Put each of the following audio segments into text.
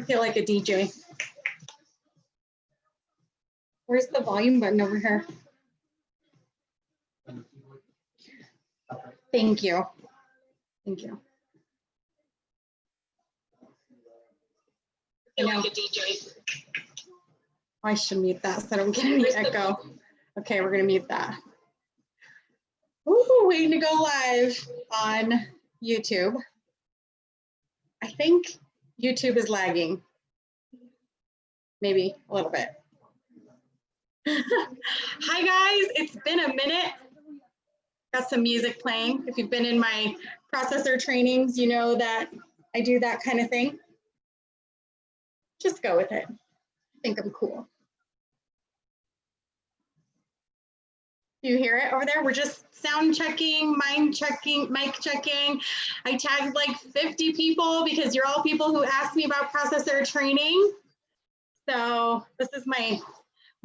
I feel like a DJ. Where's the volume button over here? Thank you. Thank you. I feel like a DJ. I should mute that so I don't get any echo. Okay, we're gonna mute that. Ooh, waiting to go live on YouTube. I think YouTube is lagging. Maybe a little bit. Hi guys, it's been a minute. Got some music playing. If you've been in my processor trainings, you know that I do that kind of thing. Just go with it. I think I'm cool. Do you hear it over there? We're just sound checking, mic checking. I tagged like 50 people because you're all people who asked me about processor training. So this is my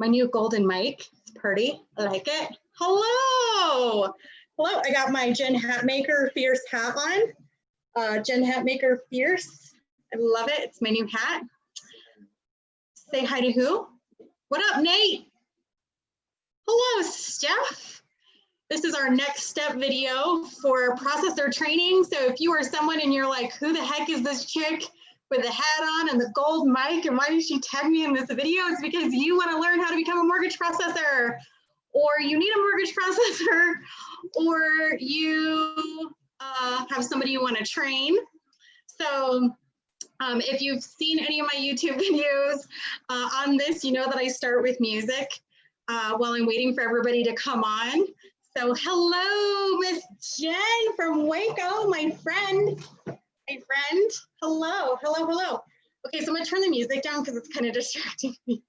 new golden mic. It's pretty, I like it. Hello, hello. I got my Jen Hatmaker Fierce hat on. Jen Hatmaker Fierce, I love it. It's my new hat. Say hi to who? What up, Nate? Hello, Steph. This is our next step video for processor training. So if you are someone and you're like, who the heck is this chick with the hat on and the gold mic, and why did she tag me in this video? It's because you want to learn how to become a mortgage processor, or you need a mortgage processor, or you have somebody you want to train. So if you've seen any of my YouTube videos on this, you know that I start with music while I'm waiting for everybody to come on. So hello, Miss Jen from Waco, my friend. Hello, hello, hello. Okay, so I'm gonna turn the music down because it's kind of distracting me.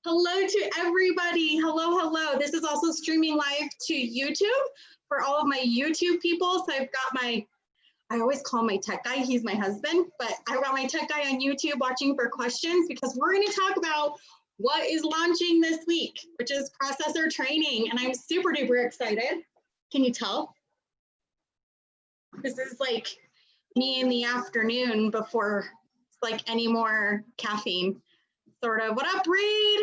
Hello to everybody. Hello, hello. This is also streaming live to YouTube for all of my YouTube people. So I've got my, I always call my tech guy, he's my husband, but I've got my tech guy on YouTube watching for questions because we're gonna talk about what is launching this week, which is processor training. And I'm super duper excited. Can you tell? This is like me in the afternoon before like any more caffeine, sort of. What up, Reed?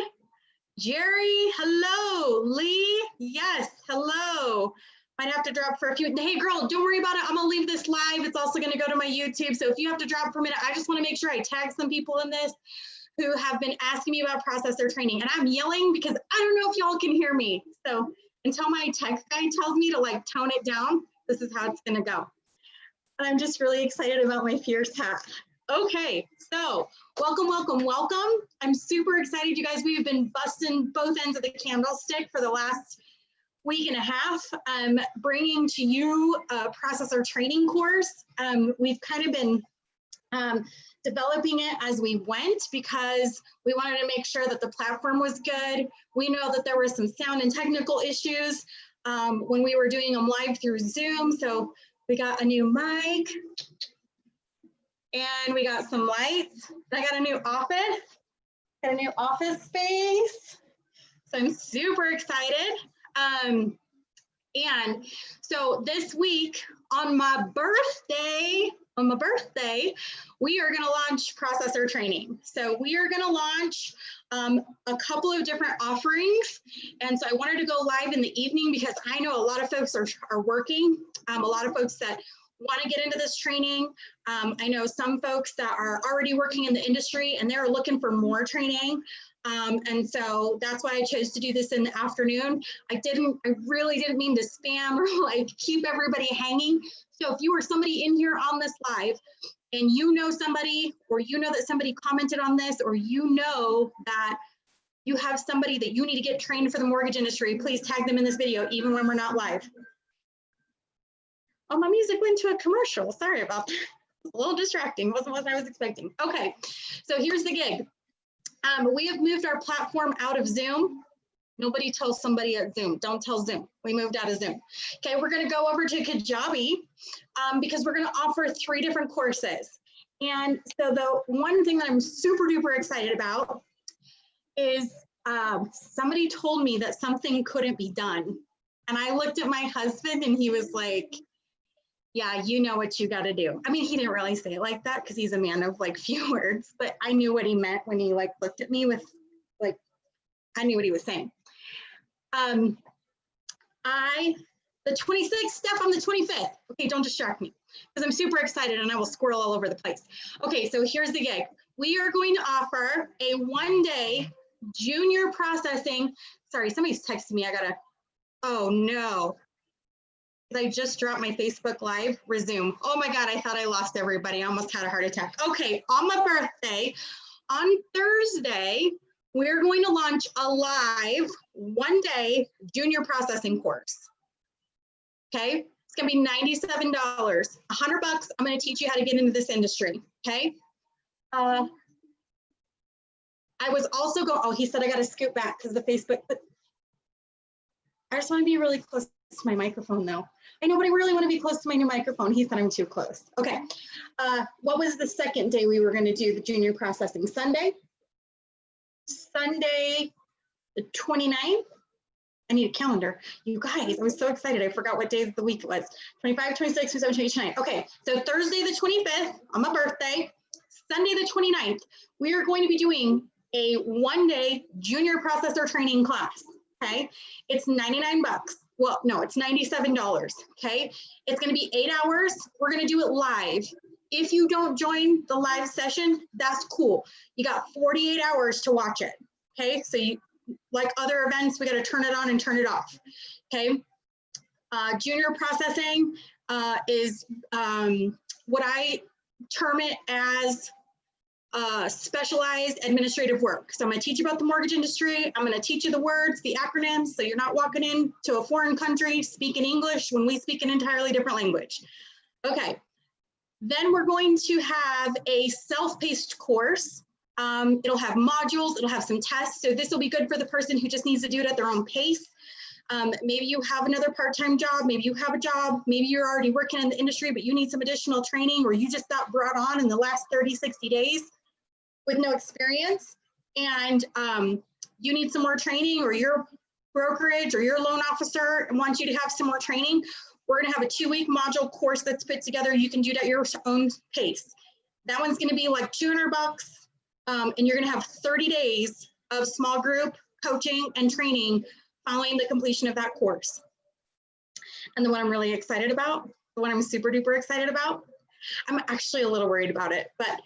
Jerry, hello. Lee, yes, hello. Might have to drop for a few. Hey girl, don't worry about it. I'm gonna leave this live. It's also gonna go to my YouTube. So if you have to drop for a minute, I just wanna make sure I tag some people in this who have been asking me about processor training. And I'm yelling because I don't know if y'all can hear me. So until my tech guy tells me to like tone it down, this is how it's gonna go. I'm just really excited about my Fierce hat. Okay, so welcome, welcome, welcome. I'm super excited, you guys. We've been busting both ends of the candlestick for the last week and a half, bringing to you a processor training course. We've kind of been developing it as we went because we wanted to make sure that the platform was good. We know that there were some sound and technical issues when we were doing them live through Zoom. So we got a new mic and we got some lights. I got a new office space. So I'm super excited. And so this week on my birthday, we are going to launch processor training. So we are going to launch a couple of different offerings. And so I wanted to go live in the evening because I know a lot of folks are working, a lot of folks that want to get into this training. I know some folks that are already working in the industry and they're looking for more training. And so that's why I chose to do this in the afternoon. I really didn't mean to spam or like keep everybody hanging. So if you are somebody in here on this live and you know somebody, or you know that somebody commented on this, or you know that you have somebody that you need to get trained for the mortgage industry, please tag them in this video, even when we're not live. Oh, my music went to a commercial. Sorry about that. It's a little distracting. Wasn't what I was expecting. Okay, so here's the gig. We have moved our platform out of Zoom. Nobody tells somebody at Zoom. Don't tell Zoom. We moved out of Zoom. Okay, we're going to go over to Kajabi because we're going to offer 3 different courses. And so the one thing that I'm super duper excited about is somebody told me that something couldn't be done. And I looked at my husband and he was like, Yeah, you know what you got to do. I mean, he didn't really say it like that because he's a man of like few words, but I knew what he meant when he like looked at me with like, I knew what he was saying. The 26th, Steph, on the 25th. Okay, don't distract me because I'm super excited and I will squirrel all over the place. Okay, so here's the gig. We are going to offer a 1-day junior processing. Sorry, somebody's texting me. I gotta, oh no. I just dropped my Facebook Live, resume. Oh my God, I thought I lost everybody. I almost had a heart attack. Okay, on my birthday, on Thursday, we're going to launch a live 1-day junior processing course. Okay, it's gonna be $97, $100. I'm gonna teach you how to get into this industry, okay? I was also going, oh, he said I gotta scoot back because the Facebook, but I just wanna be really close to my microphone though. I know, but I really wanna be close to my new microphone. He said I'm too close. Okay, what was the second day we were gonna do the junior processing? Sunday the 29th. I need a calendar. You guys, I was so excited. I forgot what day of the week it was. 25, 26, 27, 28, 29. Okay, so Thursday the 25th on my birthday, Sunday the 29th, we are going to be doing a 1-day junior processor training class, okay? It's 99 bucks. Well, no, it's $97, okay? It's gonna be 8 hours. We're gonna do it live. If you don't join the live session, that's cool. You got 48 hours to watch it, okay? So you, like other events, we got to turn it on and turn it off. Okay. Junior processing is what I term it as specialized administrative work. So I'm going to teach you about the mortgage industry. I'm going to teach you the words, the acronyms, so you're not walking into a foreign country speaking English when we speak an entirely different language. Okay. Then we're going to have a self-paced course. It'll have modules, it'll have some tests. So this will be good for the person who just needs to do it at their own pace. Maybe you have another part-time job, maybe you have a job, maybe you're already working in the industry, but you need some additional training, or you just got brought on in the last 30, 60 days with no experience, and you need some more training, or your brokerage or your loan officer wants you to have some more training. We're gonna have a 2-week module course that's put together. You can do it at your own pace. That one's gonna be like $200. And you're going to have 30 days of small group coaching and training following the completion of that course. And the one I'm really excited about, the one I'm super duper excited about, I'm actually a little worried about it, but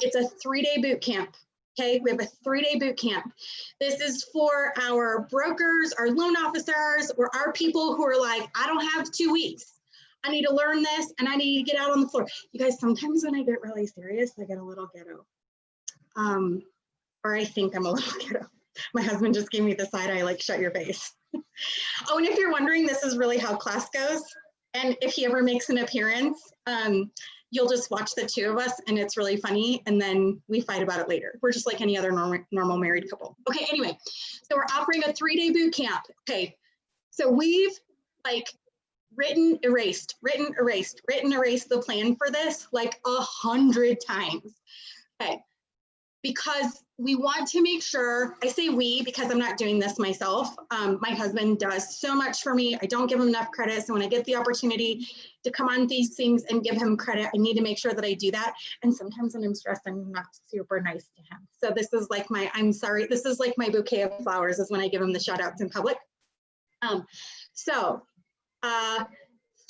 it's a 3-day boot camp. Okay, we have a 3-day boot camp. This is for our brokers, our loan officers, or our people who are like, I don't have 2 weeks. I need to learn this and I need to get out on the floor. You guys, sometimes when I get really serious, I get a little ghetto. Or I think I'm a little ghetto. My husband just gave me the side eye, like, shut your face. Oh, and if you're wondering, this is really how class goes. And if he ever makes an appearance, you'll just watch the two of us and it's really funny. And then we fight about it later. We're just like any other normal married couple. Okay, anyway, so we're offering a 3-day boot camp. Okay, so we've like written, erased the plan for this like 100 times. Okay. Because we want to make sure, I say we because I'm not doing this myself. My husband does so much for me. I don't give him enough credit. So when I get the opportunity to come on these things and give him credit, I need to make sure that I do that. And sometimes when I'm stressed, I'm not super nice to him. So this is like my, I'm sorry, this is like my bouquet of flowers is when I give him the shout outs in public.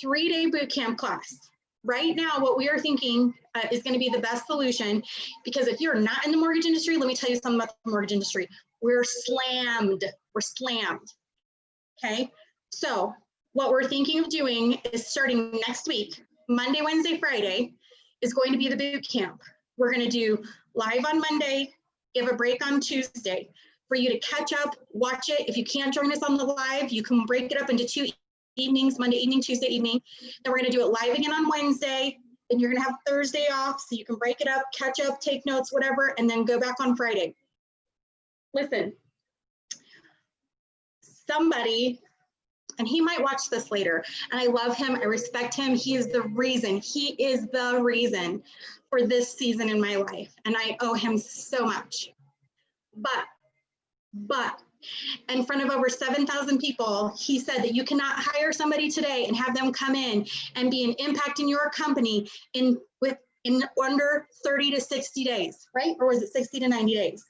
3-day boot camp class. Right now, what we are thinking is going to be the best solution, because if you're not in the mortgage industry, let me tell you something about the mortgage industry. We're slammed. Okay, so what we're thinking of doing is starting next week, Monday, Wednesday, Friday, is going to be the boot camp. We're going to do live on Monday, give a break on Tuesday for you to catch up, watch it. If you can't join us on the live, you can break it up into 2 evenings, Monday evening, Tuesday evening. Then we're going to do it live again on Wednesday. Then you're going to have Thursday off so you can break it up, catch up, take notes, whatever, and then go back on Friday. Listen, somebody, and he might watch this later, and I love him, I respect him. He is the reason for this season in my life, and I owe him so much. But in front of over 7,000 people, he said that you cannot hire somebody today and have them come in and be an impact in your company in under 30 to 60 days, right? Or was it 60 to 90 days?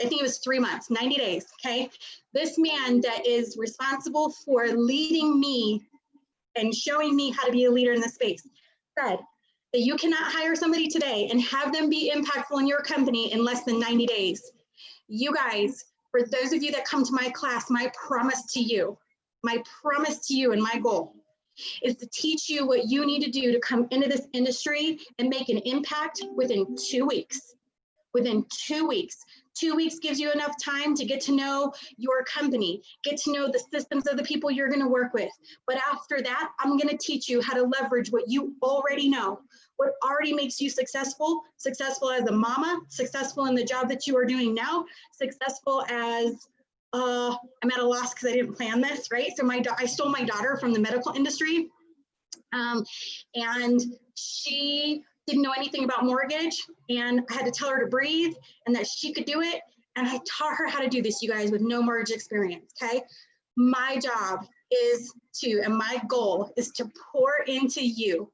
I think it was 3 months, 90 days, okay? This man that is responsible for leading me and showing me how to be a leader in this space said that you cannot hire somebody today and have them be impactful in your company in less than 90 days. You guys, for those of you that come to my class, my promise to you and my goal is to teach you what you need to do to come into this industry and make an impact within 2 weeks. Within 2 weeks. 2 weeks gives you enough time to get to know your company, get to know the systems of the people you're going to work with. But after that, I'm going to teach you how to leverage what you already know, what already makes you successful as a mama, successful in the job that you are doing now, successful as, I'm at a loss because I didn't plan this, right? So I stole my daughter from the medical industry, and she didn't know anything about mortgage, and I had to tell her to breathe and that she could do it. And I taught her how to do this, you guys, with no mortgage experience, okay? My job is to, and my goal is to pour into you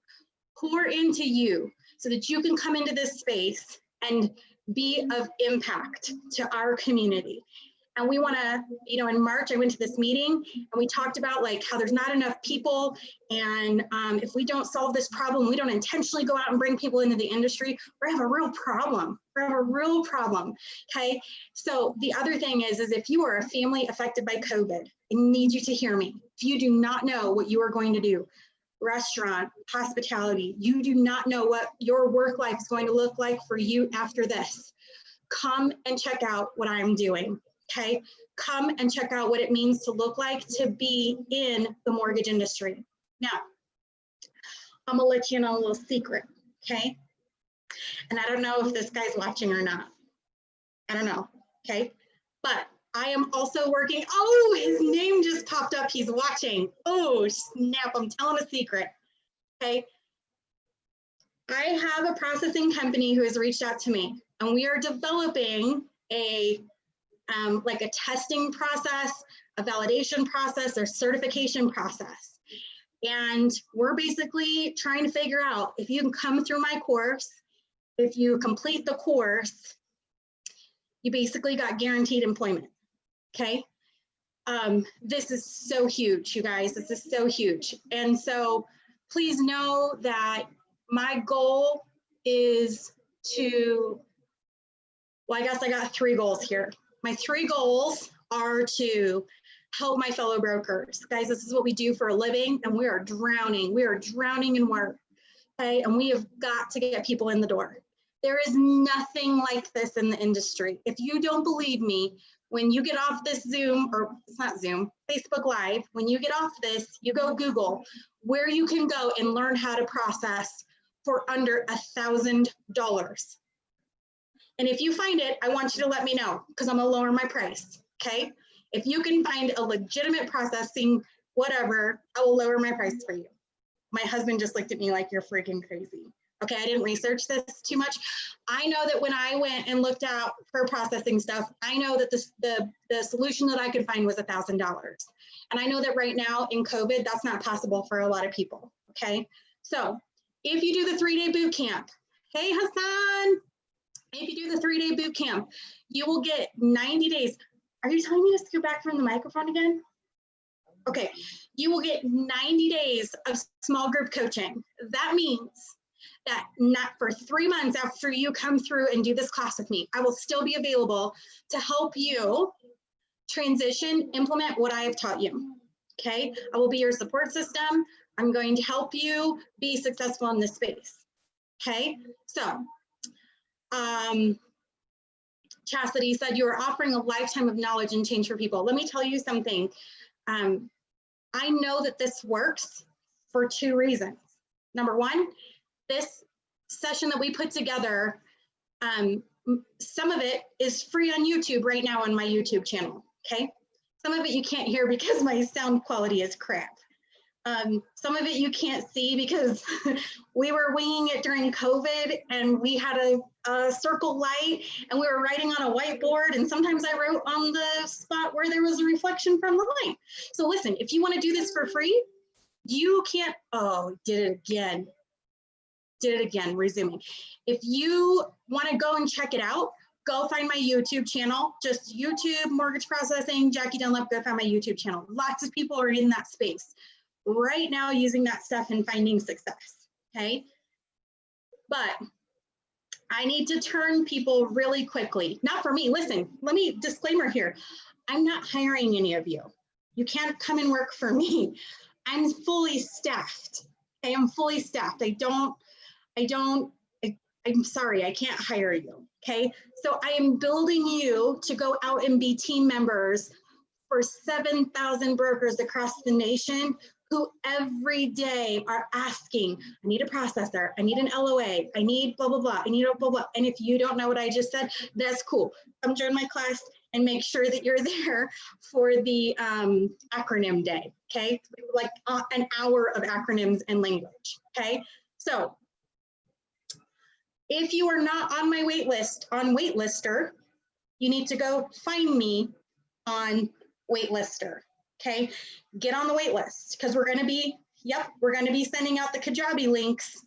so that you can come into this space and be of impact to our community. And we want to, in March, I went to this meeting and we talked about like how there's not enough people. And if we don't solve this problem, we don't intentionally go out and bring people into the industry, we're gonna have a real problem. Okay. So the other thing is if you are a family affected by COVID, I need you to hear me. If you do not know what you are going to do, restaurant, hospitality, you do not know what your work life is going to look like for you after this, come and check out what I'm doing. Okay, come and check out what it means to look like to be in the mortgage industry. Now, I'm gonna let you know a little secret, okay? And I don't know if this guy's watching or not. I don't know, okay? But I am also working, oh, his name just popped up, he's watching. Oh, snap, I'm telling a secret, okay? I have a processing company who has reached out to me, and we are developing like a testing process, a validation process, or certification process. And we're basically trying to figure out if you can come through my course, if you complete the course, you basically got guaranteed employment, okay? This is so huge, you guys, this is so huge. And so please know that my goal is to, well, I guess I got 3 goals here. My 3 goals are to help my fellow brokers. Guys, this is what we do for a living, and we are drowning in work, okay? And we have got to get people in the door. There is nothing like this in the industry. If you don't believe me, when you get off this Zoom, or it's not Zoom, Facebook Live, when you get off this, you go Google where you can go and learn how to process for under $1,000. And if you find it, I want you to let me know because I'm gonna lower my price, okay? If you can find a legitimate processing, whatever, I will lower my price for you. My husband just looked at me like you're freaking crazy. Okay, I didn't research this too much. I know that when I went and looked out for processing stuff, I know that the solution that I could find was $1,000. And I know that right now in COVID, that's not possible for a lot of people, okay? So if you do the 3-day boot camp, hey Hassan, if you do the 3-day boot camp, you will get 90 days. Are you telling me to scoot back from the microphone again? Okay, you will get 90 days of small group coaching. That means that not for 3 months after you come through and do this class with me, I will still be available to help you transition, implement what I have taught you, okay? I will be your support system. I'm going to help you be successful in this space, okay? So, Chastity said you are offering a lifetime of knowledge and change for people. Let me tell you something. I know that this works for 2 reasons. Number 1, this session that we put together, some of it is free on YouTube right now on my YouTube channel, okay? Some of it you can't hear because my sound quality is crap. Some of it you can't see because we were winging it during COVID, and we had a circle light and we were writing on a whiteboard, and sometimes I wrote on the spot where there was a reflection from the light. So listen, if you want to do this for free, you can't, oh, did it again, resuming. If you want to go and check it out, go find my YouTube channel, just YouTube mortgage processing, Jackie Dunlap, go find my YouTube channel. Lots of people are in that space right now using that stuff and finding success, okay? But I need to turn people really quickly. Not for me, listen, let me, disclaimer here. I'm not hiring any of you. You can't come and work for me. I'm fully staffed, okay? I'm fully staffed. I'm sorry, I can't hire you, okay? So I am building you to go out and be team members for 7,000 brokers across the nation who every day are asking, I need a processor, I need an LOA, I need blah, blah, blah, I need a blah, blah. And if you don't know what I just said, that's cool. Come join my class and make sure that you're there for the acronym day, okay? Like an hour of acronyms and language, okay? So if you are not on my wait list on Waitlister, you need to go find me on Waitlister, okay? Get on the wait list because we're gonna be, we're gonna be sending out the Kajabi links.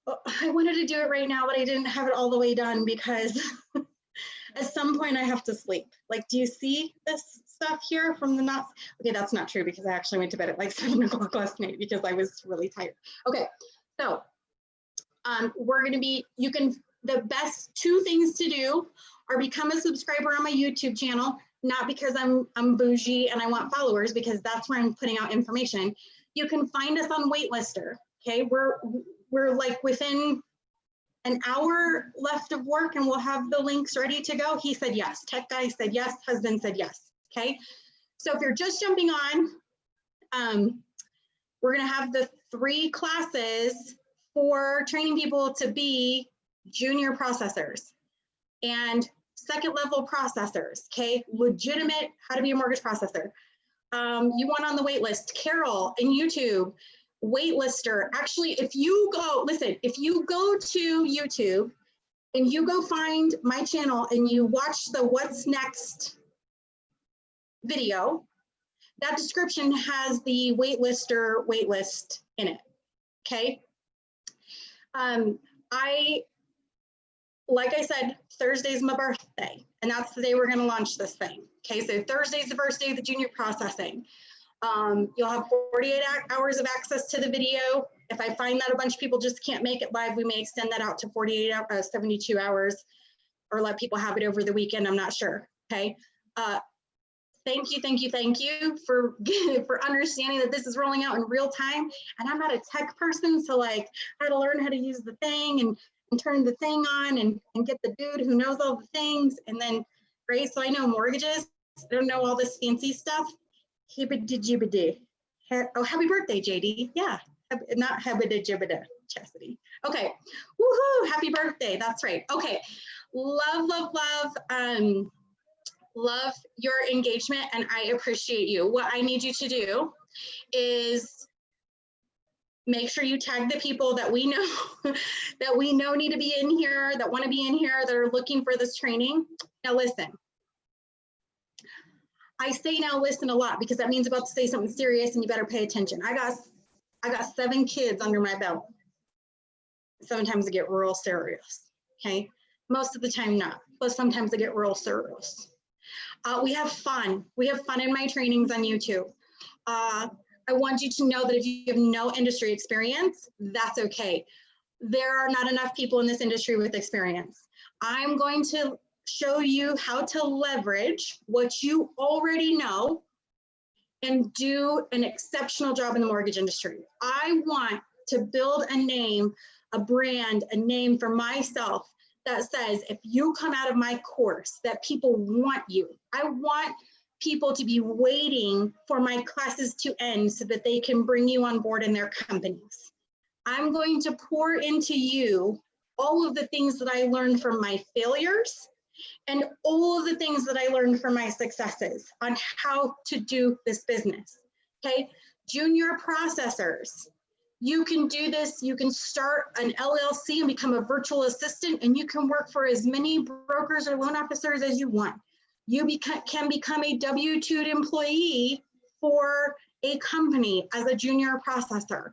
I wanted to do it right now, but I didn't have it all the way done because at some point I have to sleep. Like, do you see this stuff here from the not? Okay, that's not true because I actually went to bed at like 7 o'clock last night because I was really tired. Okay, so we're gonna be, the best 2 things to do are become a subscriber on my YouTube channel, not because I'm bougie and I want followers, because that's where I'm putting out information. You can find us on Waitlister, okay? We're like within an hour left of work and we'll have the links ready to go. He said yes, tech guy said yes, husband said yes, okay? So if you're just jumping on, we're gonna have the 3 classes for training people to be junior processors and 2nd level processors, okay? Legitimate, how to be a mortgage processor. You want on the wait list, Carol in YouTube, Waitlister. Actually, if you go, listen, if you go to YouTube and you go find my channel and you watch the What's Next video, that description has the Waitlister waitlist in it, okay? Like I said, Thursday's my birthday, and that's the day we're going to launch this thing. Okay, so Thursday's the first day of the junior processing. You'll have 48 hours of access to the video. If I find that a bunch of people just can't make it live, we may extend that out to 72 hours, or let people have it over the weekend. I'm not sure. Okay. Thank you for understanding that this is rolling out in real time. And I'm not a tech person, so like I had to learn how to use the thing and turn the thing on and get the dude who knows all the things. And then, right, so I know mortgages. I don't know all this fancy stuff. Hibbidi-jibbidi. Oh, happy birthday, JD. Yeah, not hibbidi-jibbidi, Chastity. Okay, woohoo, happy birthday, that's right. Okay, love your engagement, and I appreciate you. What I need you to do is make sure you tag the people that we know that we know need to be in here, that want to be in here, that are looking for this training. Now listen, I say now listen a lot because that means about to say something serious and you better pay attention. I got 7 kids under my belt. Sometimes I get real serious, okay? Most of the time not, but sometimes I get real serious. We have fun. We have fun in my trainings on YouTube. I want you to know that if you have no industry experience, that's okay. There are not enough people in this industry with experience. I'm going to show you how to leverage what you already know and do an exceptional job in the mortgage industry. I want to build a name, a brand, a name for myself that says, if you come out of my course, that people want you. I want people to be waiting for my classes to end so that they can bring you on board in their companies. I'm going to pour into you all of the things that I learned from my failures and all of the things that I learned from my successes on how to do this business, okay? Junior processors. You can do this. You can start an LLC and become a virtual assistant, and you can work for as many brokers or loan officers as you want. You can become a W-2 employee for a company as a junior processor.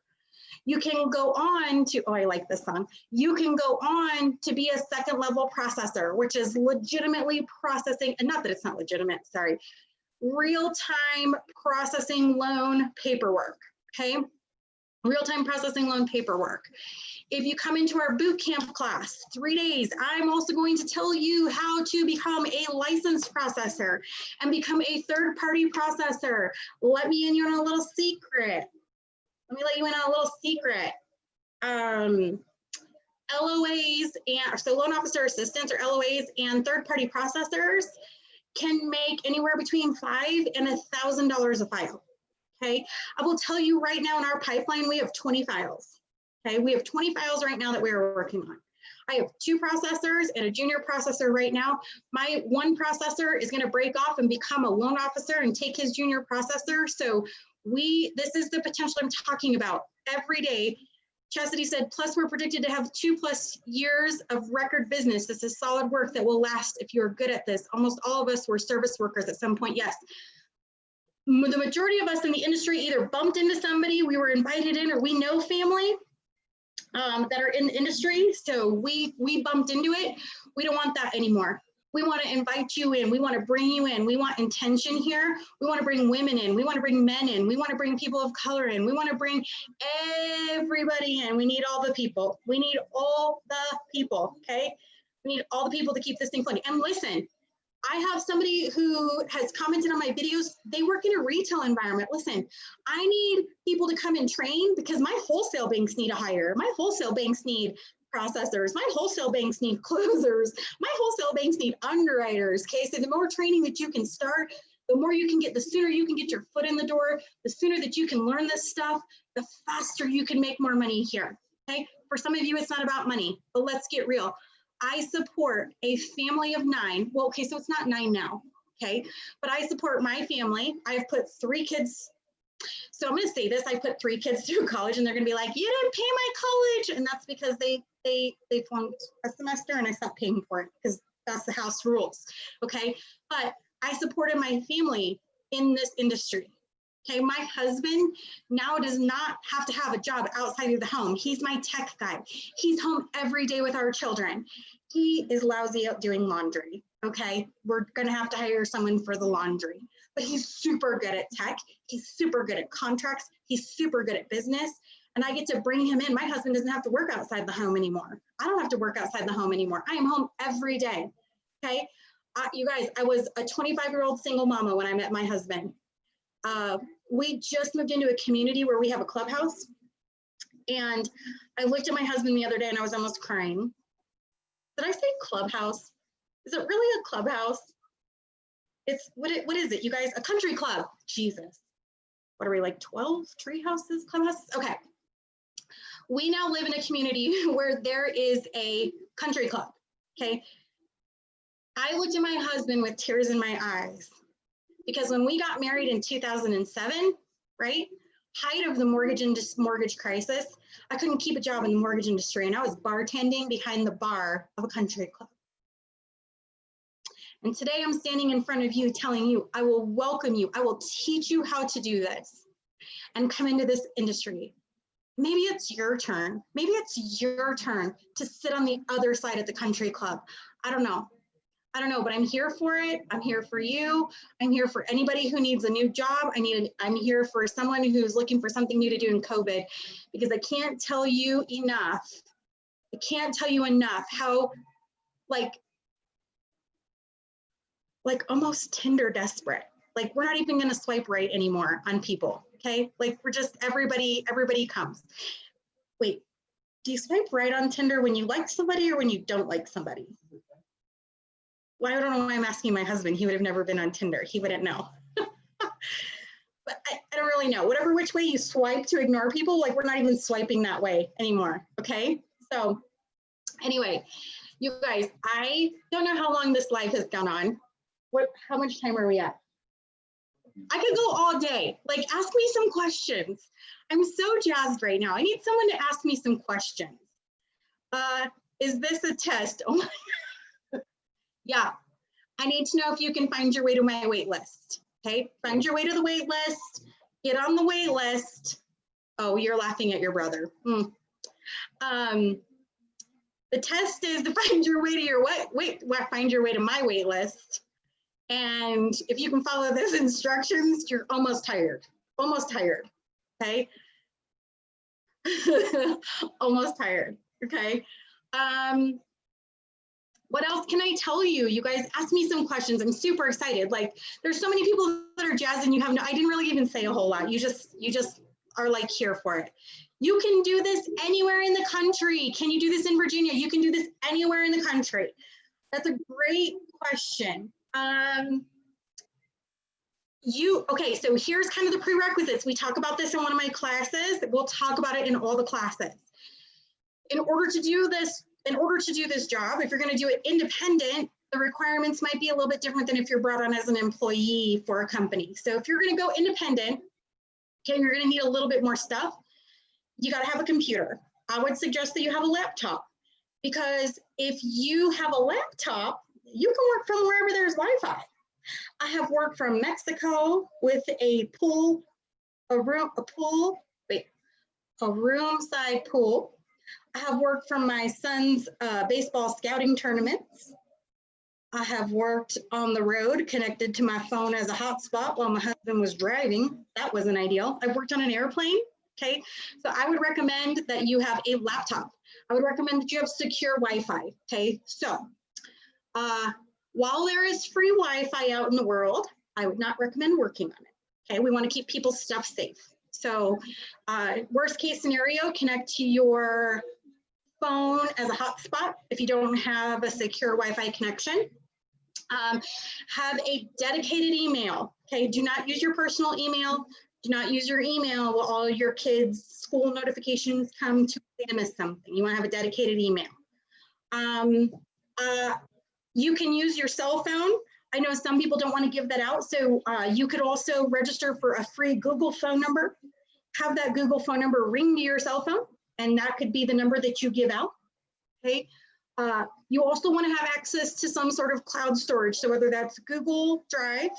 You can go on to, oh, I like this song. You can go on to be a second level processor, which is legitimately processing, and not that it's not legitimate, sorry, real-time processing loan paperwork, okay? Real-time processing loan paperwork. If you come into our boot camp class, 3 days, I'm also going to tell you how to become a licensed processor and become a third-party processor. Let me in on a little secret. Let me let you in on a little secret. LOAs, and so loan officer assistants or LOAs and third-party processors can make anywhere between $5,000 and $1,000 a file. Okay, I will tell you right now in our pipeline, we have 20 files. Okay, we have 20 files right now that we are working on. I have 2 processors and a junior processor right now. My one processor is going to break off and become a loan officer and take his junior processor. So this is the potential I'm talking about every day. Chastity said, plus we're predicted to have 2+ years of record business. This is solid work that will last if you're good at this. Almost all of us were service workers at some point, yes. The majority of us in the industry either bumped into somebody, we were invited in, or we know family that are in the industry. So we bumped into it. We don't want that anymore. We want to invite you in. We want to bring you in. We want intention here. We want to bring women in. We want to bring men in. We want to bring people of color in. We want to bring everybody in. We need all the people. We need all the people, okay? We need all the people to keep this thing funny. And listen, I have somebody who has commented on my videos. They work in a retail environment. Listen, I need people to come and train because my wholesale banks need a hire. My wholesale banks need processors. My wholesale banks need closers. My wholesale banks need underwriters. Okay, so the more training that you can start, the more you can get, the sooner you can get your foot in the door, the sooner that you can learn this stuff, the faster you can make more money here. Okay, for some of you, it's not about money, but let's get real. I support a family of 9. Well, okay, so it's not 9 now, okay? But I support my family. I've put 3 kids. So I'm going to say this, I put 3 kids through college and they're going to be like, you didn't pay my college. And that's because they flunked a semester and I stopped paying for it because that's the house rules, okay? But I supported my family in this industry. Okay, my husband now does not have to have a job outside of the home. He's my tech guy. He's home every day with our children. He is lousy at doing laundry, okay? We're gonna have to hire someone for the laundry, but he's super good at tech. He's super good at contracts. He's super good at business. And I get to bring him in. My husband doesn't have to work outside the home anymore. I don't have to work outside the home anymore. I am home every day, okay? You guys, I was a 25-year-old single mama when I met my husband. We just moved into a community where we have a clubhouse. And I looked at my husband the other day and I was almost crying. Did I say clubhouse? Is it really a clubhouse? It's, what is it, you guys? A country club. Jesus. What are we, like 12 tree houses, clubhouses? Okay. We now live in a community where there is a country club, okay? I looked at my husband with tears in my eyes. Because when we got married in 2007, right, height of the mortgage crisis, I couldn't keep a job in the mortgage industry and I was bartending behind the bar of a country club. And today I'm standing in front of you telling you, I will welcome you. I will teach you how to do this and come into this industry. Maybe it's your turn. Maybe it's your turn to sit on the other side at the country club. I don't know. I don't know, but I'm here for it. I'm here for you. I'm here for anybody who needs a new job. I'm here for someone who's looking for something new to do in COVID, because I can't tell you enough. I can't tell you enough how like almost Tinder desperate. Like we're not even gonna swipe right anymore on people, okay? Like we're just, everybody comes. Wait, do you swipe right on Tinder when you like somebody or when you don't like somebody? Well, I don't know why I'm asking my husband. He would have never been on Tinder. He wouldn't know. But I don't really know. Whatever which way you swipe to ignore people, like we're not even swiping that way anymore, okay? So anyway, you guys, I don't know how long this live has gone on. How much time are we at? I could go all day. Like, ask me some questions. I'm so jazzed right now. I need someone to ask me some questions. Is this a test? Oh my, yeah. I need to know if you can find your way to my wait list. Okay, find your way to the wait list. Get on the wait list. Oh, you're laughing at your brother. The test is to find your way to your find your way to my wait list. And if you can follow those instructions, you're almost hired. Almost hired. Okay. Almost hired. Okay. What else can I tell you? You guys ask me some questions. I'm super excited. Like, there's so many people that are jazzed and you have no, I didn't really even say a whole lot. You just are like here for it. You can do this anywhere in the country. Can you do this in Virginia? You can do this anywhere in the country. That's a great question. Okay, so here's kind of the prerequisites. We talk about this in one of my classes. We'll talk about it in all the classes. In order to do this job, if you're going to do it independent, the requirements might be a little bit different than if you're brought on as an employee for a company. So if you're going to go independent, okay, you're going to need a little bit more stuff. You got to have a computer. I would suggest that you have a laptop, because if you have a laptop, you can work from wherever there's Wi-Fi. I have worked from Mexico with a room-side pool. I have worked from my son's baseball scouting tournaments. I have worked on the road connected to my phone as a hotspot while my husband was driving. That wasn't ideal. I've worked on an airplane. Okay, so I would recommend that you have a laptop. I would recommend that you have secure Wi-Fi. Okay, so while there is free Wi-Fi out in the world, I would not recommend working on it. Okay, we want to keep people's stuff safe. So worst case scenario, connect to your phone as a hotspot if you don't have a secure Wi-Fi connection. Have a dedicated email. Okay, do not use your personal email. Do not use your email while all your kids' school notifications come to miss something. You want to have a dedicated email. You can use your cell phone. I know some people don't want to give that out, so you could also register for a free Google phone number. Have that Google phone number ring to your cell phone, and that could be the number that you give out. Okay. You also want to have access to some sort of cloud storage. So whether that's Google Drive,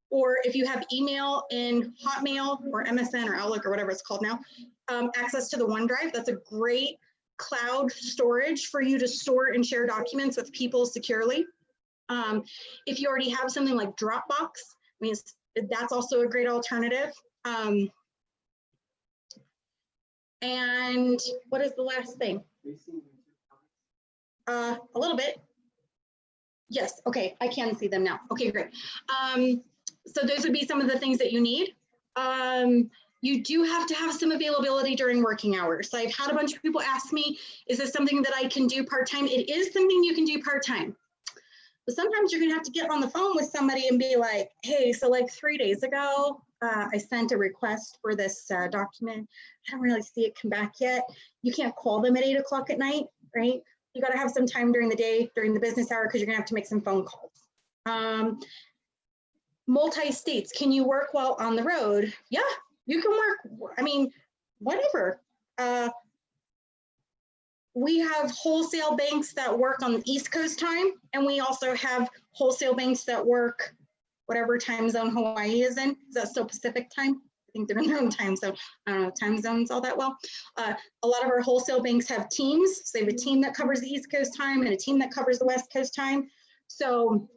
or if you have email in Hotmail or MSN or Outlook or whatever it's called now, access to the OneDrive. That's a great cloud storage for you to store and share documents with people securely. If you already have something like Dropbox, I mean, that's also a great alternative. And what is the last thing? A little bit. Yes, okay, I can see them now. Okay, great. So those would be some of the things that you need. You do have to have some availability during working hours. So I've had a bunch of people ask me, is this something that I can do part-time? It is something you can do part-time. But sometimes you're gonna have to get on the phone with somebody and be like, hey, so like 3 days ago, I sent a request for this document. I don't really see it come back yet. You can't call them at 8 o'clock at night, right? You gotta have some time during the day, during the business hour, because you're gonna have to make some phone calls. Multi-states, can you work while on the road? Yeah, you can work, I mean, whatever. We have wholesale banks that work on the East Coast time, and we also have wholesale banks that work whatever time zone Hawaii is in. Is that still Pacific time? I think they're in their own time zone. I don't know time zones all that well. A lot of our wholesale banks have teams. So they have a team that covers the East Coast time and a team that covers the West Coast time. So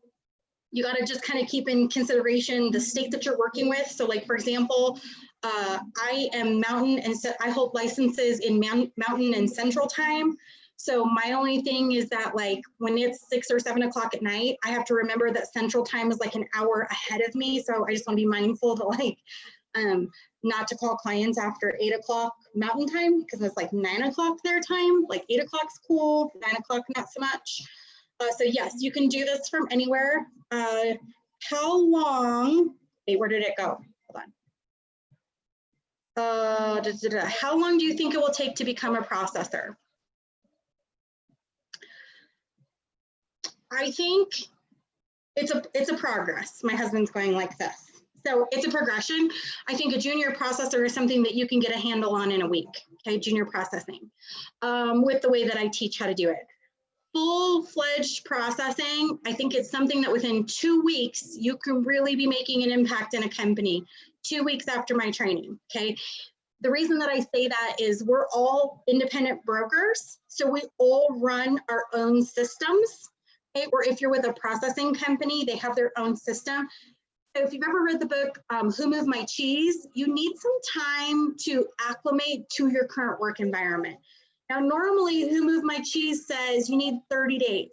you got to just kind of keep in consideration the state that you're working with. So like, for example, I am Mountain, and so I hold licenses in Mountain and Central time. So my only thing is that like when it's 6 or 7 o'clock at night, I have to remember that Central time is like an hour ahead of me. So I just want to be mindful to like, not to call clients after 8 o'clock Mountain time, because it's like 9 o'clock their time. Like 8 o'clock's cool, 9 o'clock not so much. So yes, you can do this from anywhere. How long, wait, where did it go? Hold on. How long do you think it will take to become a processor? I think it's a progress. My husband's going like this. So it's a progression. I think a junior processor is something that you can get a handle on in a week, okay, junior processing, with the way that I teach how to do it. Full-fledged processing, I think it's something that within 2 weeks, you can really be making an impact in a company, 2 weeks after my training, okay? The reason that I say that is we're all independent brokers, so we all run our own systems, okay? Or if you're with a processing company, they have their own system. So if you've ever read the book, Who Moved My Cheese, you need some time to acclimate to your current work environment. Now, normally Who Moved My Cheese says you need 30 days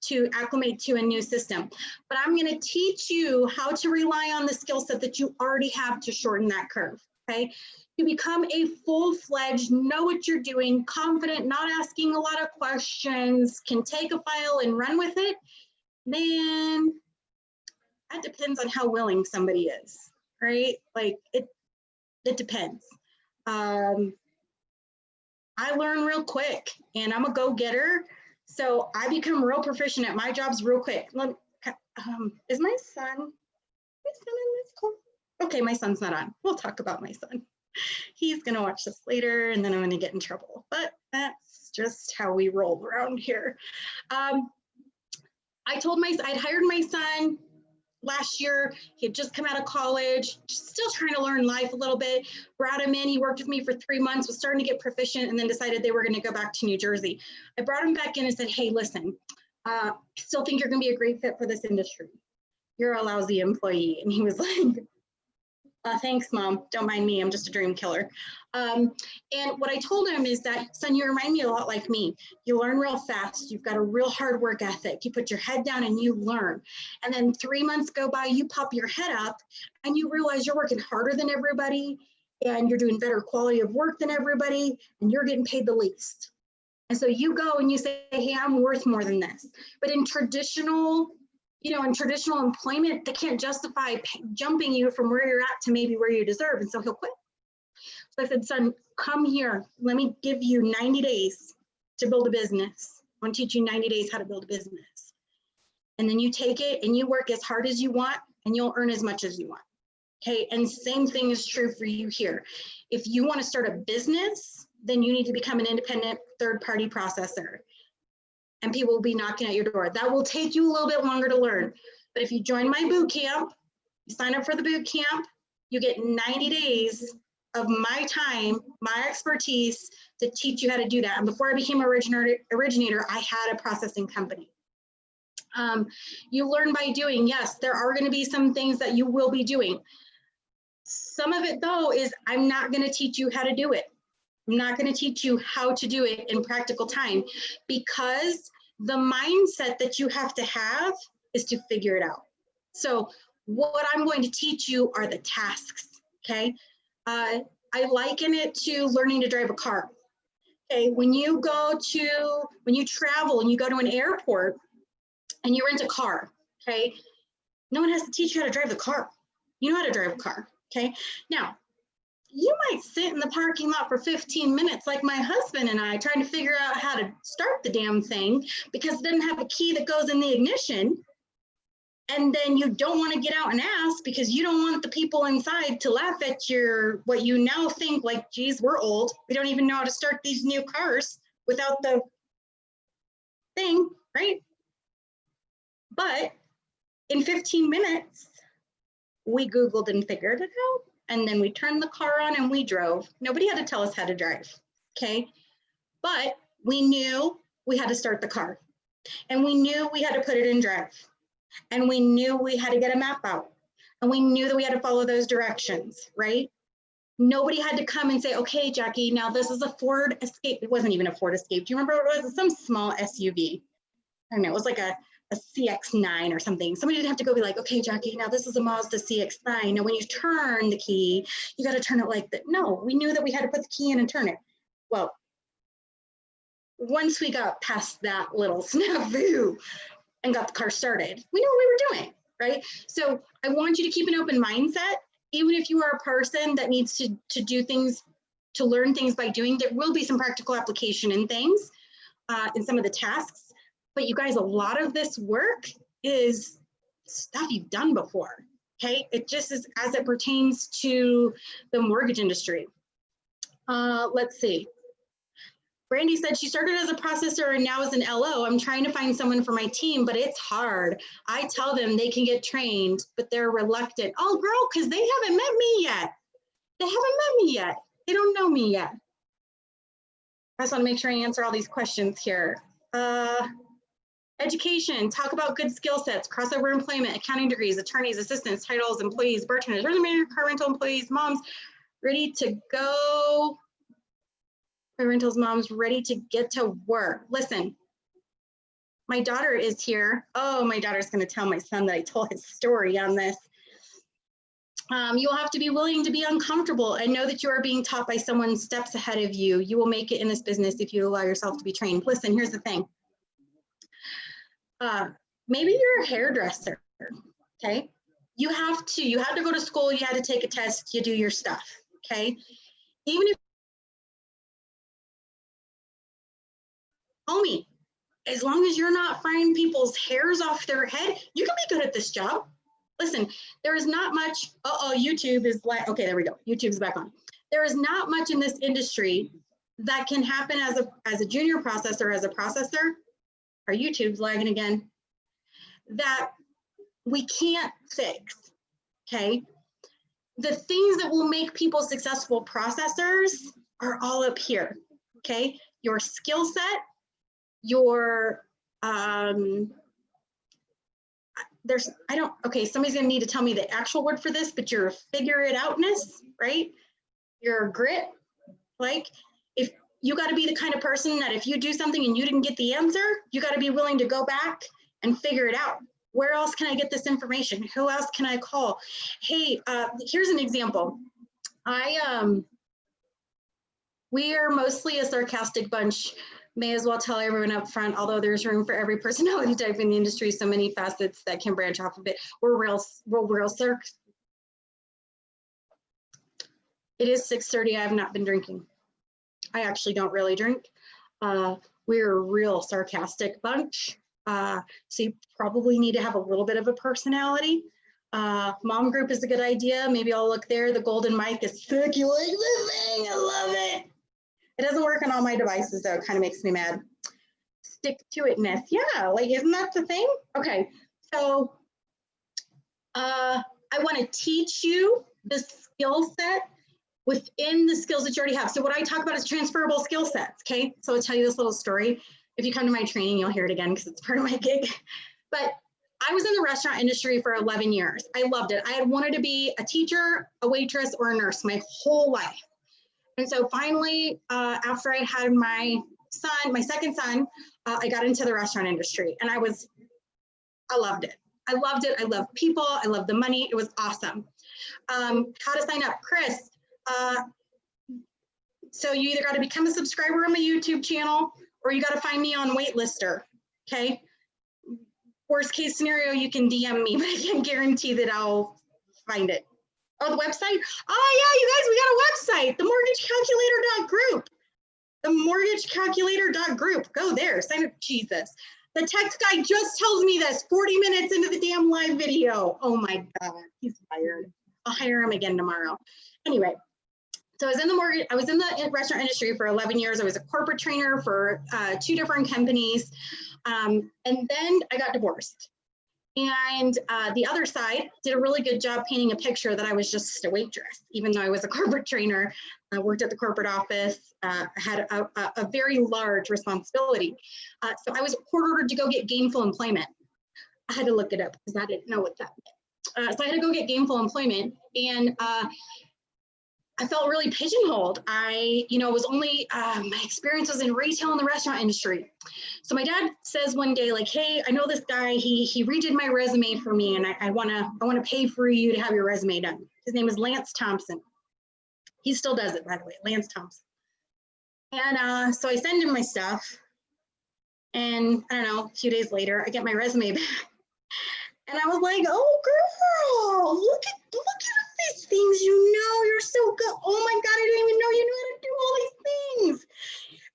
to acclimate to a new system, but I'm gonna teach you how to rely on the skill set that you already have to shorten that curve, okay? To become a full-fledged, know what you're doing, confident, not asking a lot of questions, can take a file and run with it, then that depends on how willing somebody is, right? Like it depends. I learn real quick and I'm a go-getter. So I become real proficient at my jobs real quick. Is my son in this call? Okay, my son's not on. We'll talk about my son. He's gonna watch this later and then I'm gonna get in trouble, but that's just how we roll around here. I'd hired my son last year. He had just come out of college, still trying to learn life a little bit. Brought him in, he worked with me for 3 months, was starting to get proficient, and then decided they were gonna go back to New Jersey. I brought him back in and said, hey, listen, I still think you're gonna be a great fit for this industry. You're a lousy employee. And he was like, thanks, Mom. Don't mind me. I'm just a dream killer. And what I told him is that, son, you remind me a lot like me. You learn real fast. You've got a real hard work ethic. You put your head down and you learn. And then 3 months go by, you pop your head up and you realize you're working harder than everybody and you're doing better quality of work than everybody and you're getting paid the least. And so you go and you say, hey, I'm worth more than this. But in traditional employment, they can't justify jumping you from where you're at to maybe where you deserve. And so he'll quit. So I said, son, come here. Let me give you 90 days to build a business. I want to teach you 90 days how to build a business. And then you take it and you work as hard as you want and you'll earn as much as you want. Okay, and same thing is true for you here. If you want to start a business, then you need to become an independent third-party processor. And people will be knocking at your door. That will take you a little bit longer to learn. But if you join my boot camp, you sign up for the boot camp, you get 90 days of my time, my expertise to teach you how to do that. And before I became an originator, I had a processing company. You learn by doing. Yes, there are going to be some things that you will be doing. Some of it, though, is I'm not going to teach you how to do it. I'm not going to teach you how to do it in practical time because the mindset that you have to have is to figure it out. So what I'm going to teach you are the tasks, okay? I liken it to learning to drive a car. Okay, when you travel and you go to an airport and you rent a car, okay? No one has to teach you how to drive the car. You know how to drive a car, okay? Now, you might sit in the parking lot for 15 minutes like my husband and I trying to figure out how to start the damn thing because it doesn't have a key that goes in the ignition. And then you don't want to get out and ask because you don't want the people inside to laugh at what you now think like, geez, we're old. We don't even know how to start these new cars without the thing, right? But in 15 minutes, we Googled and figured it out. And then we turned the car on and we drove. Nobody had to tell us how to drive, okay? But we knew we had to start the car. And we knew we had to put it in drive. And we knew we had to get a map out. And we knew that we had to follow those directions, right? Nobody had to come and say, okay, Jackie, now this is a Ford Escape. It wasn't even a Ford Escape. Do you remember what it was? Some small SUV. I don't know, it was like a CX-9 or something. Somebody didn't have to go be like, okay, Jackie, now this is a Mazda CX-9. Now when you turn the key, you got to turn it like that. No, we knew that we had to put the key in and turn it. Well, once we got past that little snafu and got the car started, we knew what we were doing, right? So I want you to keep an open mindset. Even if you are a person that needs to do things, to learn things by doing, there will be some practical application in things, in some of the tasks. But you guys, a lot of this work is stuff you've done before, Okay, it just is as it pertains to the mortgage industry. Let's see. Brandy said she started as a processor and now is an LO. I'm trying to find someone for my team, but it's hard. I tell them they can get trained, but they're reluctant. Oh, girl, because they haven't met me yet. They haven't met me yet. They don't know me yet. I just want to make sure I answer all these questions here. Education, talk about good skill sets, crossover employment, accounting degrees, attorneys, assistants, titles, employees, bartenders, resume manager, car rental employees, moms, ready to go. My rentals moms ready to get to work. Listen, my daughter is here. Oh, my daughter's going to tell my son that I told his story on this. You'll have to be willing to be uncomfortable and know that you are being taught by someone steps ahead of you. You will make it in this business if you allow yourself to be trained. Listen, here's the thing. Maybe you're a hairdresser, okay? You had to go to school, you had to take a test, you do your stuff, okay? Even if homie, as long as you're not frying people's hairs off their head, you can be good at this job. Listen, there is not much, YouTube is like, okay, there we go. YouTube's back on. There is not much in this industry that can happen as a junior processor, as a processor. Our YouTube's lagging again, that we can't fix, okay? The things that will make people successful processors are all up here, okay? Your skill set, your, somebody's gonna need to tell me the actual word for this, but your figure it outness, right? Your grit, like if you gotta be the kind of person that if you do something and you didn't get the answer, you gotta be willing to go back and figure it out. Where else can I get this information? Who else can I call? Hey, here's an example. We are mostly a sarcastic bunch. May as well tell everyone up front, although there's room for every personality type in the industry, so many facets that can branch off a bit. We're real circs. It is 6:30, I have not been drinking. I actually don't really drink. We're a real sarcastic bunch. So you probably need to have a little bit of a personality. Mom group is a good idea. Maybe I'll look there. The golden mic is thick. You like this thing? I love it. It doesn't work on all my devices though. It kind of makes me mad. Stick to itness. Yeah, like isn't that the thing? Okay, so I want to teach you the skill set within the skills that you already have. So what I talk about is transferable skill sets, okay? So I'll tell you this little story. If you come to my training, you'll hear it again because it's part of my gig. But I was in the restaurant industry for 11 years. I loved it. I had wanted to be a teacher, a waitress, or a nurse my whole life. And so finally, after I had my second son, I got into the restaurant industry and I loved it. I loved it. I loved people. I loved the money. It was awesome. How to sign up, Chris. So you either got to become a subscriber on my YouTube channel or you got to find me on Waitlister, okay? Worst case scenario, you can DM me, but I can't guarantee that I'll find it. Oh, the website? Oh yeah, you guys, we got a website, themortgagecalculator.group. Themortgagecalculator.group. Go there, sign up. Jesus. The text guy just tells me this 40 minutes into the damn live video. Oh my God, he's fired. I'll hire him again tomorrow. Anyway, so I was in the restaurant industry for 11 years. I was a corporate trainer for 2 different companies. And then I got divorced. And the other side did a really good job painting a picture that I was just a waitress, even though I was a corporate trainer. I worked at the corporate office, had a very large responsibility. So I was court-ordered to go get gainful employment. I had to look it up because I didn't know what that meant. So I had to go get gainful employment, and I felt really pigeonholed. Was only, my experience was in retail and the restaurant industry. So my dad says one day, like, hey, I know this guy, he redid my resume for me and I wanna pay for you to have your resume done. His name is Lance Thompson. He still does it, by the way, Lance Thompson. And so I send him my stuff and I don't know, a few days later, I get my resume back. And I was like, oh girl, look at these things, you're so good. Oh my God, I didn't even know you knew how to do all these things.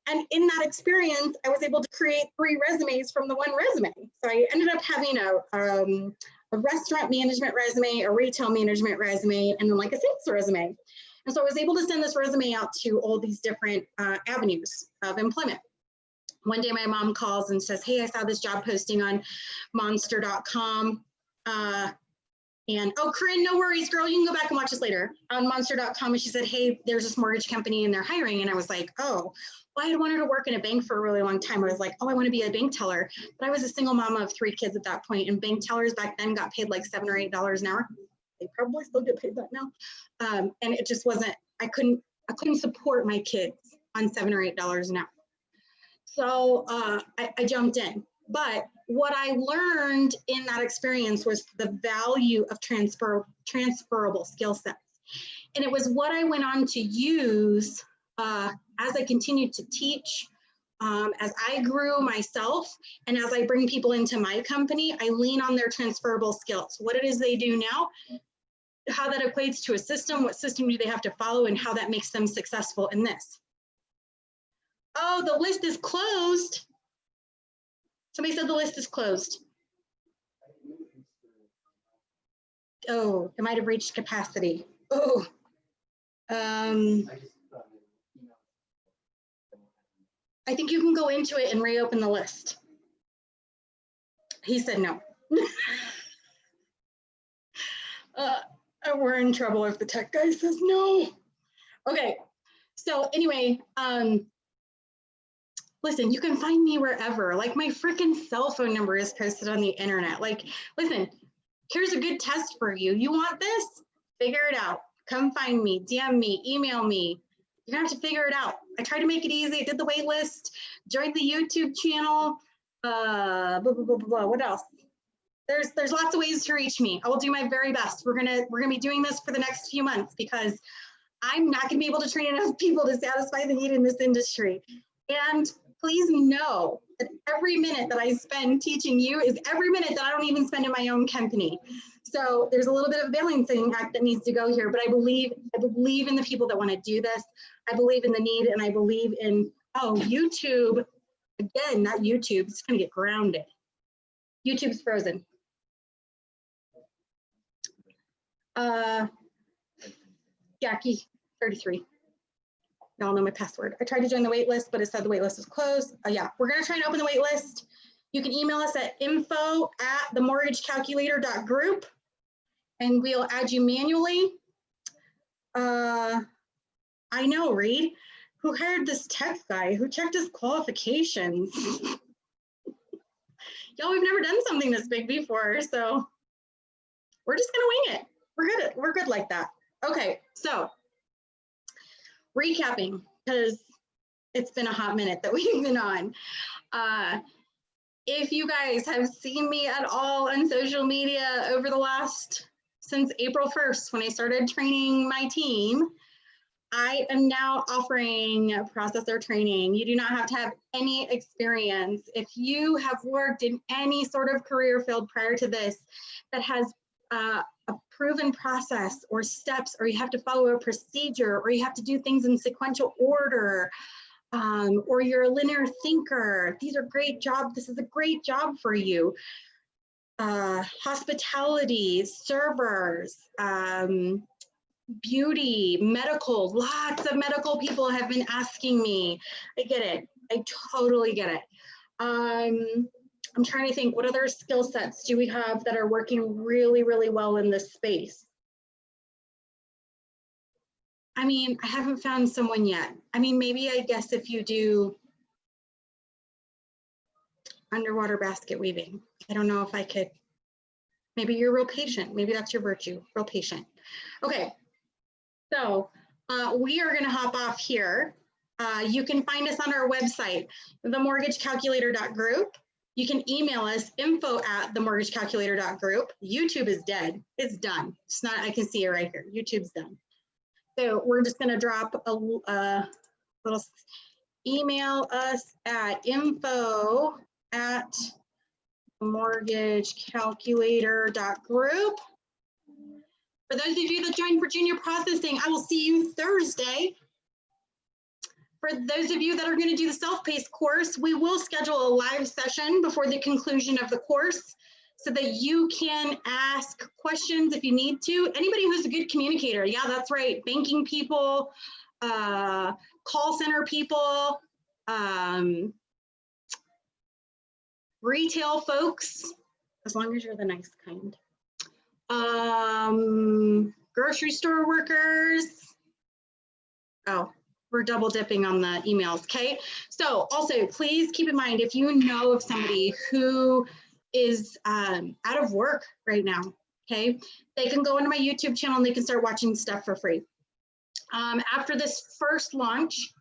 And in that experience, I was able to create 3 resumes from the one resume. So I ended up having a restaurant management resume, a retail management resume, and then like a sales resume. And so I was able to send this resume out to all these different avenues of employment. One day my mom calls and says, hey, I saw this job posting on monster.com. And, oh, Corinne, no worries, girl. You can go back and watch this later on monster.com. And she said, hey, there's this mortgage company and they're hiring. And I was like, oh, well, I had wanted to work in a bank for a really long time. I was like, oh, I want to be a bank teller. But I was a single mama of 3 kids at that point, and bank tellers back then got paid like $7 or $8 an hour. They probably still get paid that now. And it just wasn't, I couldn't support my kids on $7 or $8 an hour. So I jumped in. But what I learned in that experience was the value of transferable skill sets. And it was what I went on to use as I continued to teach, as I grew myself, and as I bring people into my company, I lean on their transferable skills. What it is they do now, how that equates to a system, what system do they have to follow, and how that makes them successful in this. Oh, the list is closed. Somebody said the list is closed. Oh, it might have reached capacity. Oh, I think you can go into it and reopen the list. He said no. We're in trouble if the tech guy says no. Okay, so anyway, listen, you can find me wherever. Like, my freaking cell phone number is posted on the internet. Like, listen, here's a good test for you. You want this? Figure it out. Come find me, DM me, email me. You're gonna have to figure it out. I tried to make it easy. I did the wait list, joined the YouTube channel, blah, blah, blah, blah. What else? There's lots of ways to reach me. I will do my very best. We're gonna be doing this for the next few months because I'm not gonna be able to train enough people to satisfy the need in this industry. And please know that every minute that I spend teaching you is every minute that I don't even spend in my own company. So there's a little bit of a balancing act that needs to go here, but I believe in the people that want to do this. I believe in the need, and I believe in, oh, YouTube, again, not YouTube, it's gonna get grounded. YouTube's frozen. Jackie, 33. Y'all know my password. I tried to join the wait list, but it said the wait list is closed. Yeah, we're gonna try and open the wait list. You can email us at info@themortgagecalculator.group and we'll add you manually. I know, Reed, who hired this tech guy, who checked his qualifications. Y'all, we've never done something this big before, so we're just gonna wing it. We're good like that. Okay, so recapping, because it's been a hot minute that we've been on. If you guys have seen me at all on social media over the since April 1st, when I started training my team, I am now offering processor training. You do not have to have any experience. If you have worked in any sort of career field prior to this that has a proven process or steps, or you have to follow a procedure, or you have to do things in sequential order, or you're a linear thinker, these are great jobs. This is a great job for you. Hospitality, servers, beauty, medical, lots of medical people have been asking me. I get it. I totally get it. I'm trying to think, what other skill sets do we have that are working really, really well in this space? I mean, I haven't found someone yet. I mean, maybe I guess if you do underwater basket weaving, I don't know if I could, maybe you're real patient. Maybe that's your virtue, real patient. Okay, so we are gonna hop off here. You can find us on our website, themortgagecalculator.group. You can email us, info@themortgagecalculator.group. YouTube is dead, it's done. It's not, I can see it right here, YouTube's done. So we're just gonna drop a little, email us at info@mortgagecalculator.group. For those of you that joined for junior processing, I will see you Thursday. For those of you that are going to do the self-paced course, we will schedule a live session before the conclusion of the course. so that you can ask questions if you need to. Anybody who's a good communicator, yeah, that's right. Banking people, call center people, retail folks, as long as you're the nice kind. Grocery store workers. Oh, we're double dipping on the emails, okay? So also, please keep in mind, if you know of somebody who is out of work right now, okay? They can go into my YouTube channel and they can start watching stuff for free. After this first launch,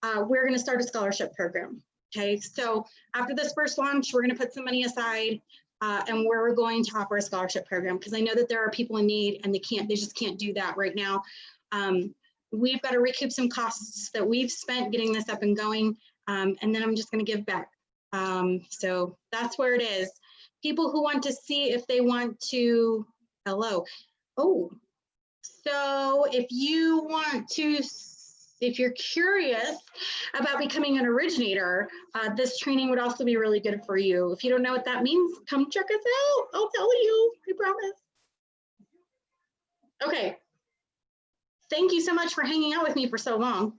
we're gonna start a scholarship program, okay? So after this first launch, we're gonna put some money aside and we're going to offer a scholarship program because I know that there are people in need and they just can't do that right now. We've got to recoup some costs that we've spent getting this up and going, and then I'm just going to give back. So that's where it is. People who want to see if they want to, hello. Oh, so if you want to, if you're curious about becoming an originator, this training would also be really good for you. If you don't know what that means, come check us out. I'll tell you, I promise. Okay. Thank you so much for hanging out with me for so long.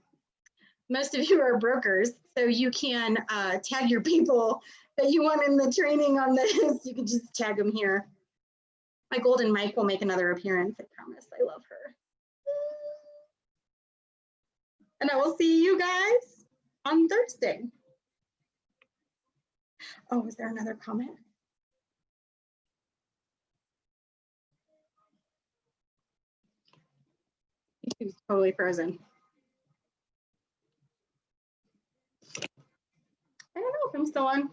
Most of you are brokers, so you can tag your people that you want in the training on this. You can just tag them here. My golden Mike will make another appearance, I promise. I love her. And I will see you guys on Thursday. Oh, is there another comment? YouTube's totally frozen. I don't know if I'm still on.